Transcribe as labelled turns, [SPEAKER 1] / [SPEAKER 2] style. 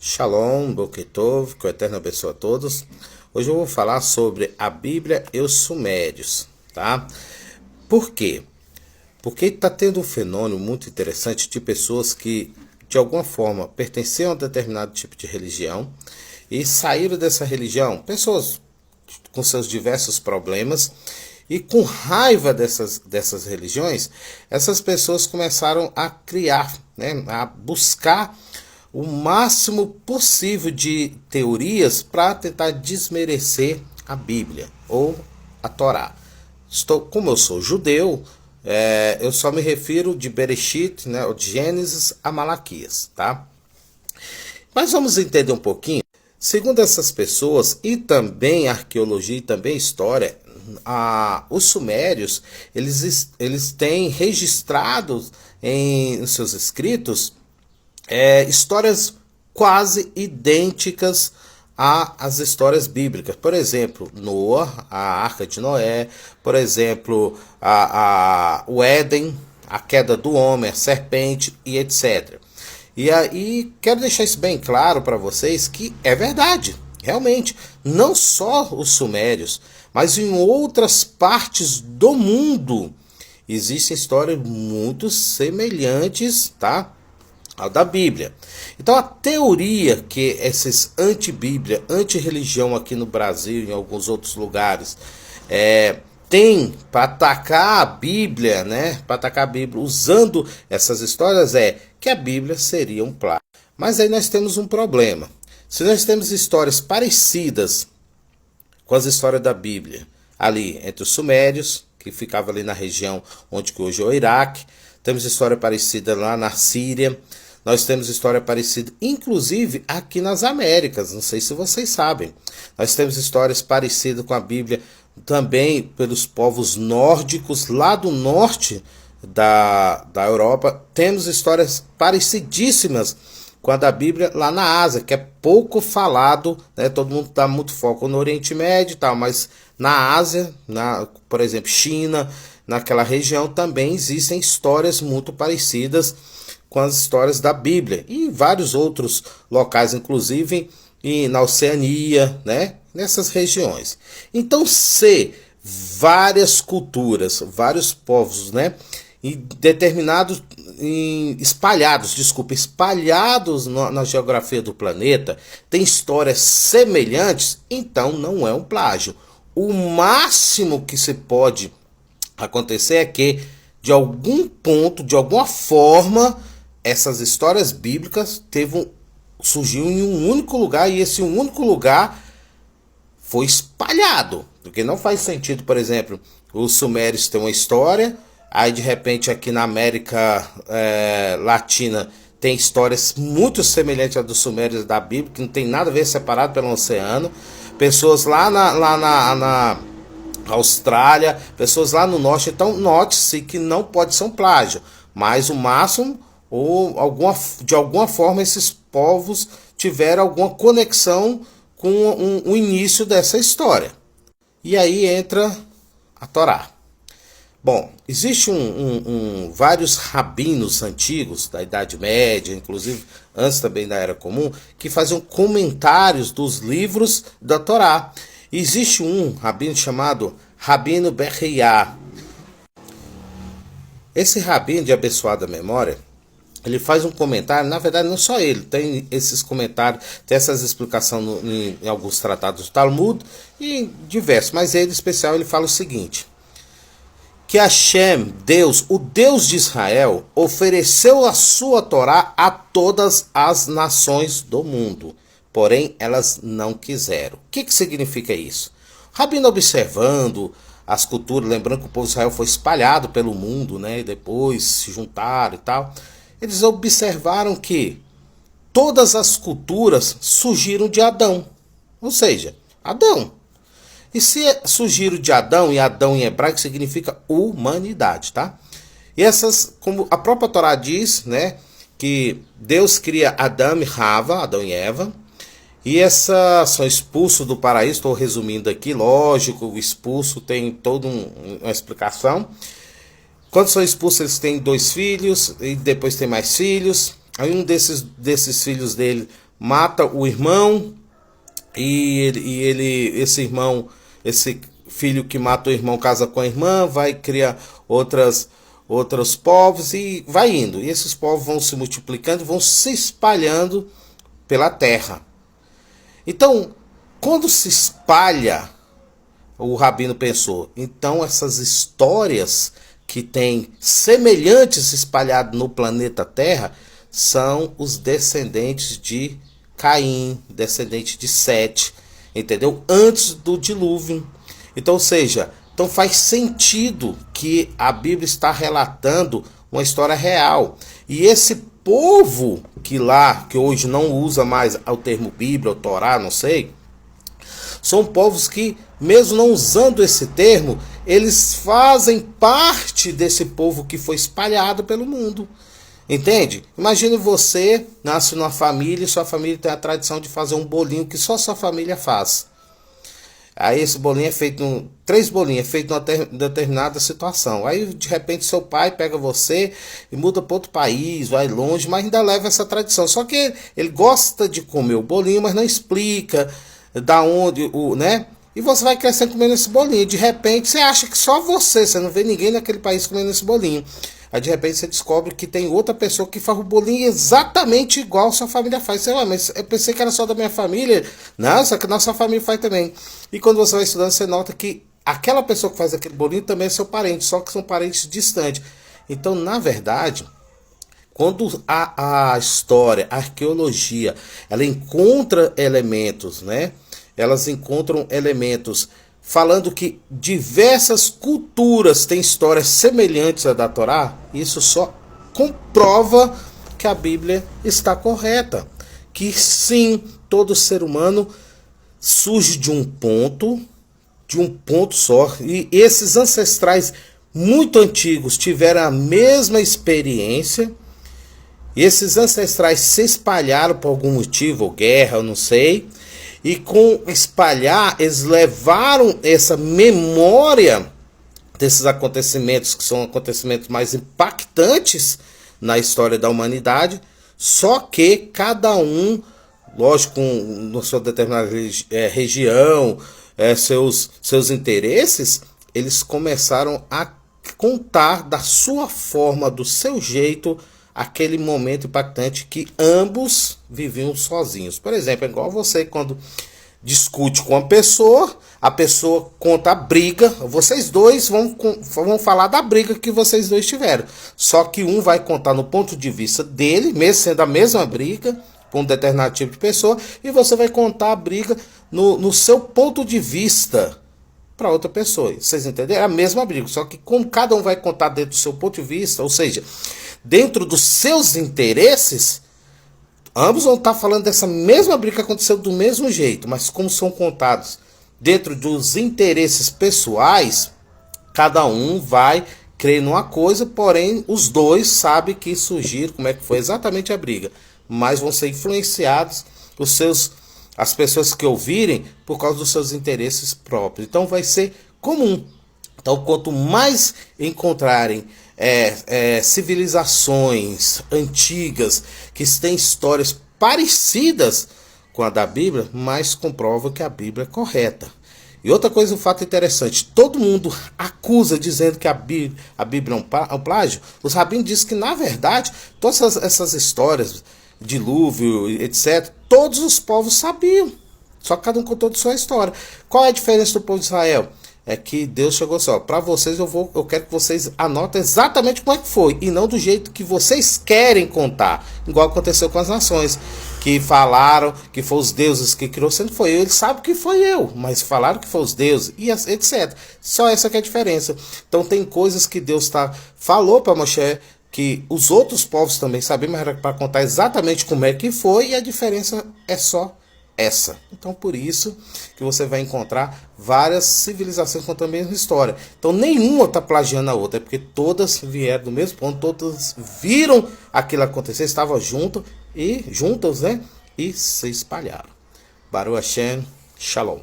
[SPEAKER 1] Shalom, Boker Tov, que o Eterno abençoe a todos. Hoje eu vou falar sobre a Bíblia e os Sumérios, tá? Por quê? Porque está tendo um fenômeno muito interessante de pessoas que, de alguma forma, pertenciam a determinado tipo de religião e saíram dessa religião, pessoas com seus diversos problemas, e com raiva dessas religiões, essas pessoas começaram a criar, né, a buscar o máximo possível de teorias para tentar desmerecer a Bíblia ou a Torá. Como eu sou judeu, eu só me refiro de Bereshit, né, de Gênesis a Malaquias, tá? Mas vamos entender um pouquinho. Segundo essas pessoas, e também arqueologia e também história, os sumérios, eles têm registrados em seus escritos histórias quase idênticas às histórias bíblicas. Por exemplo, Noa, a Arca de Noé, por exemplo, o Éden, a queda do homem, a serpente e etc. E aí quero deixar isso bem claro para vocês que é verdade, realmente, não só os sumérios, mas em outras partes do mundo existem histórias muito semelhantes, tá? Ao da Bíblia. Então a teoria que esses anti-Bíblia, anti-religião aqui no Brasil e em alguns outros lugares tem para atacar a Bíblia, né? Para atacar a Bíblia usando essas histórias que a Bíblia seria um plágio. Mas aí nós temos um problema. Se nós temos histórias parecidas com as histórias da Bíblia, ali entre os sumérios, que ficava ali na região onde hoje é o Iraque, temos história parecida lá na Síria, nós temos história parecida, inclusive aqui nas Américas, não sei se vocês sabem. Nós temos histórias parecidas com a Bíblia também pelos povos nórdicos, lá do norte da Europa. Temos histórias parecidíssimas com a da Bíblia lá na Ásia, que é pouco falado, né? Todo mundo dá muito foco no Oriente Médio e tal, mas na Ásia, por exemplo, China, naquela região também existem histórias muito parecidas com as histórias da Bíblia e em vários outros locais, inclusive na Oceania, né? Nessas regiões. Então, se várias culturas, vários povos, né? Espalhados na geografia do planeta, tem histórias semelhantes, então não é um plágio. O máximo que se pode acontecer é que, de algum ponto, de alguma forma, essas histórias bíblicas surgiu em um único lugar, e esse único lugar foi espalhado. Porque não faz sentido, por exemplo, os sumérios têm uma história, aí de repente aqui na América Latina tem histórias muito semelhantes às dos sumérios da Bíblia, que não tem nada a ver, separado pelo oceano. Pessoas lá na Austrália, pessoas lá no norte. Então note-se que não pode ser um plágio, mas o máximo, ou de alguma forma, esses povos tiveram alguma conexão com o início dessa história. E aí entra a Torá. Bom, existe vários rabinos antigos da Idade Média, inclusive antes também da Era Comum, que faziam comentários dos livros da Torá. Existe um rabino chamado Rabino Berriá. Esse rabino de abençoada memória, ele faz um comentário, na verdade não só ele, tem esses comentários, tem essas explicações em alguns tratados do Talmud e em diversos, mas ele em especial ele fala o seguinte: que Hashem, Deus, o Deus de Israel, ofereceu a sua Torá a todas as nações do mundo, porém elas não quiseram. O que significa isso? O rabino observando as culturas, lembrando que o povo de Israel foi espalhado pelo mundo, né, e depois se juntaram e tal, eles observaram que todas as culturas surgiram de Adão, ou seja, Adão. E se surgiram de Adão, e Adão em hebraico significa humanidade, tá? E essas, como a própria Torá diz, né, que Deus cria Adão e Rava, Adão e Eva, e essas são expulsos do paraíso. Estou resumindo aqui, lógico, o expulso tem toda uma explicação. Quando são expulsos, eles têm 2 filhos, e depois tem mais filhos. Aí um desses filhos dele mata o irmão, esse filho que mata o irmão casa com a irmã, vai criar outros povos e vai indo. E esses povos vão se multiplicando, vão se espalhando pela terra. Então, quando se espalha, o rabino pensou, então essas histórias que tem semelhantes espalhados no planeta Terra são os descendentes de Caim, descendente de Sete, entendeu? Antes do dilúvio. Então, ou seja, então faz sentido que a Bíblia está relatando uma história real. E esse povo que hoje não usa mais o termo Bíblia ou Torá, não sei, são povos que, mesmo não usando esse termo, eles fazem parte desse povo que foi espalhado pelo mundo. Entende? Imagine você nasce numa família e sua família tem a tradição de fazer um bolinho que só sua família faz. Aí esse bolinho é feito, 3 bolinhos, é feito numa determinada situação. Aí de repente seu pai pega você e muda para outro país, vai longe, mas ainda leva essa tradição. Só que ele gosta de comer o bolinho, mas não explica da onde, né? E você vai crescendo comendo esse bolinho. De repente você acha que só você não vê ninguém naquele país comendo esse bolinho. Aí de repente você descobre que tem outra pessoa que faz o bolinho exatamente igual a sua família faz. Você, mas eu pensei que era só da minha família. Não, só que a nossa família faz também. E quando você vai estudando, você nota que aquela pessoa que faz aquele bolinho também é seu parente, só que são parentes distantes. Então, na verdade, quando a história, a arqueologia, ela encontra elementos, né? Elas encontram elementos falando que diversas culturas têm histórias semelhantes à da Torá, isso só comprova que a Bíblia está correta. Que sim, todo ser humano surge de um ponto só, e esses ancestrais muito antigos tiveram a mesma experiência, e esses ancestrais se espalharam por algum motivo, ou guerra, eu não sei, e com espalhar, eles levaram essa memória desses acontecimentos, que são acontecimentos mais impactantes na história da humanidade, só que cada um, lógico, na sua determinada região, seus interesses, eles começaram a contar da sua forma, do seu jeito, aquele momento impactante que ambos viviam sozinhos. Por exemplo, é igual você quando discute com uma pessoa, a pessoa conta a briga, vocês dois vão falar da briga que vocês dois tiveram. Só que um vai contar no ponto de vista dele, mesmo sendo a mesma briga, com um determinado tipo de pessoa, e você vai contar a briga no seu ponto de vista para outra pessoa. Vocês entenderam? É a mesma briga, só que como cada um vai contar dentro do seu ponto de vista, ou seja, dentro dos seus interesses, ambos vão estar falando dessa mesma briga que aconteceu do mesmo jeito, mas como são contados dentro dos interesses pessoais, cada um vai crer numa coisa, porém os dois sabem que surgiram, como é que foi exatamente a briga, mas vão ser influenciados as pessoas que ouvirem por causa dos seus interesses próprios. Então vai ser comum. Então quanto mais encontrarem civilizações antigas que têm histórias parecidas com a da Bíblia, mais comprova que a Bíblia é correta. E outra coisa, um fato interessante, todo mundo acusa dizendo que a Bíblia é um plágio. Os rabinos dizem que, na verdade, todas essas histórias, dilúvio, etc., todos os povos sabiam. Só que cada um contou de sua história. Qual é a diferença do povo de Israel? É que Deus chegou assim, ó, para vocês eu quero que vocês anotem exatamente como é que foi, e não do jeito que vocês querem contar, igual aconteceu com as nações, que falaram que foi os deuses que criou, sendo que foi eu, eles sabem que foi eu, mas falaram que foi os deuses, e etc. Só essa que é a diferença. Então tem coisas que Deus falou para Moshe, que os outros povos também sabiam, mas era para contar exatamente como é que foi, e a diferença é só essa. Então por isso que você vai encontrar várias civilizações contando a mesma história. Então nenhuma está plagiando a outra, é porque todas vieram do mesmo ponto, todas viram aquilo acontecer, estavam juntas, né? E se espalharam. Baruch Hashem, Shalom.